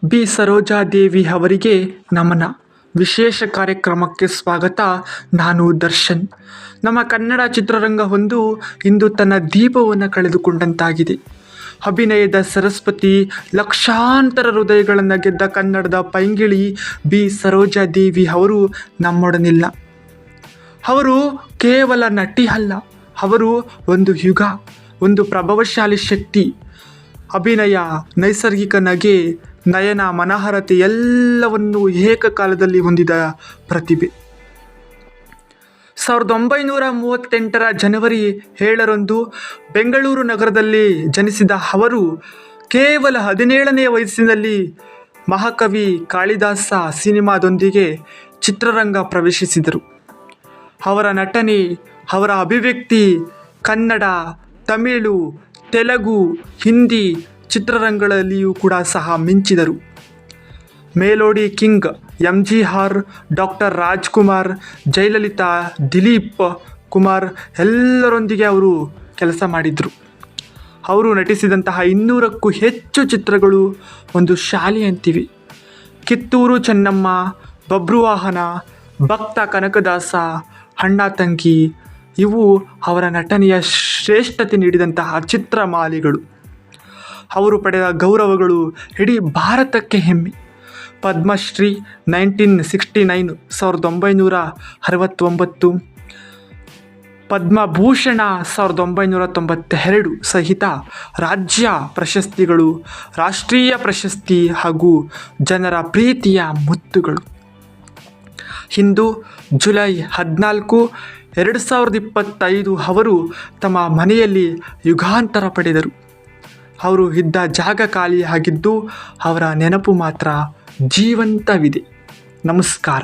B Sarojadevi ಅವರಿಗೆ ನಮನ. ವಿಶೇಷ ಕಾರ್ಯಕ್ರಮಕ್ಕೆ ಸ್ವಾಗತ. ನಾನು ದರ್ಶನ್. ನಮ್ಮ ಕನ್ನಡ ಚಿತ್ರರಂಗವೊಂದು ಇಂದು ತನ್ನ ದೀಪವನ್ನು ಕಳೆದುಕೊಂಡಂತಾಗಿದೆ. ಅಭಿನಯದ ಸರಸ್ವತಿ, ಲಕ್ಷಾಂತರ ಹೃದಯಗಳನ್ನು ಗೆದ್ದ ಕನ್ನಡದ ಪೈಂಗಿಳಿ ಬಿ ಸರೋಜಾದೇವಿ ಅವರು ನಮ್ಮೊಡನಿಲ್ಲ. ಅವರು ಕೇವಲ ನಟಿ ಅಲ್ಲ, ಅವರು ಒಂದು ಯುಗ, ಒಂದು ಪ್ರಭಾವಶಾಲಿ ಶಕ್ತಿ. ಅಭಿನಯ, ನೈಸರ್ಗಿಕ ನಗೆ, ನಯನ, ಮನೋಹರತೆ ಎಲ್ಲವನ್ನೂ ಏಕಕಾಲದಲ್ಲಿ ಹೊಂದಿದ ಪ್ರತಿಭೆ. 1938 ಜನವರಿ 7 ಬೆಂಗಳೂರು ನಗರದಲ್ಲಿ ಜನಿಸಿದ ಅವರು ಕೇವಲ 17ನೇ ವಯಸ್ಸಿನಲ್ಲಿ ಮಹಾಕವಿ ಕಾಳಿದಾಸ ಸಿನಿಮಾದೊಂದಿಗೆ ಚಿತ್ರರಂಗ ಪ್ರವೇಶಿಸಿದರು. ಅವರ ನಟನೆ, ಅವರ ಅಭಿವ್ಯಕ್ತಿ ಕನ್ನಡ, ತಮಿಳು, ತೆಲುಗು, ಹಿಂದಿ ಚಿತ್ರರಂಗಗಳಲ್ಲಿಯೂ ಕೂಡ ಸಹ ಮಿಂಚಿದರು. Melody king MGR, doctor Rajkumar, Jayalalitha, Dilip Kumar ಎಲ್ಲರೊಂದಿಗೆ ಅವರು ಕೆಲಸ ಮಾಡಿದರು. ಅವರು ನಟಿಸಿದಂತಹ 200ಕ್ಕೂ ಹೆಚ್ಚು ಚಿತ್ರಗಳು ಒಂದು ಶಾಲೆ ಅಂತಿವೆ. ಕಿತ್ತೂರು ಚೆನ್ನಮ್ಮ, ಬಬ್ರುವಾಹನ, ಭಕ್ತ ಕನಕದಾಸ, ಅಣ್ಣ ತಂಗಿ ಇವು ಅವರ ನಟನೆಯ ಶ್ರೇಷ್ಠತೆ ನೀಡಿದಂತಹ ಚಿತ್ರಮಾಲೆಗಳು. ಅವರು ಪಡೆದ ಗೌರವಗಳು ಇಡೀ ಭಾರತಕ್ಕೆ ಹೆಮ್ಮೆ. ಪದ್ಮಶ್ರೀ 1969, 1969, ಪದ್ಮಭೂಷಣ 1992 ಸಹಿತ ರಾಜ್ಯ ಪ್ರಶಸ್ತಿಗಳು, ರಾಷ್ಟ್ರೀಯ ಪ್ರಶಸ್ತಿ ಹಾಗೂ ಜನರ ಪ್ರೀತಿಯ ಮುತ್ತುಗಳು. ಇಂದು ಜುಲೈ 14, 2025 ಅವರು ತಮ್ಮ ಮನೆಯಲ್ಲಿ ಯುಗಾಂತರ ಪಡೆದರು. ಅವರು ಇದ್ದ ಜಾಗ ಖಾಲಿಯಾಗಿದ್ದು ಅವರ ನೆನಪು ಮಾತ್ರ ಜೀವಂತವಿದೆ. ನಮಸ್ಕಾರ.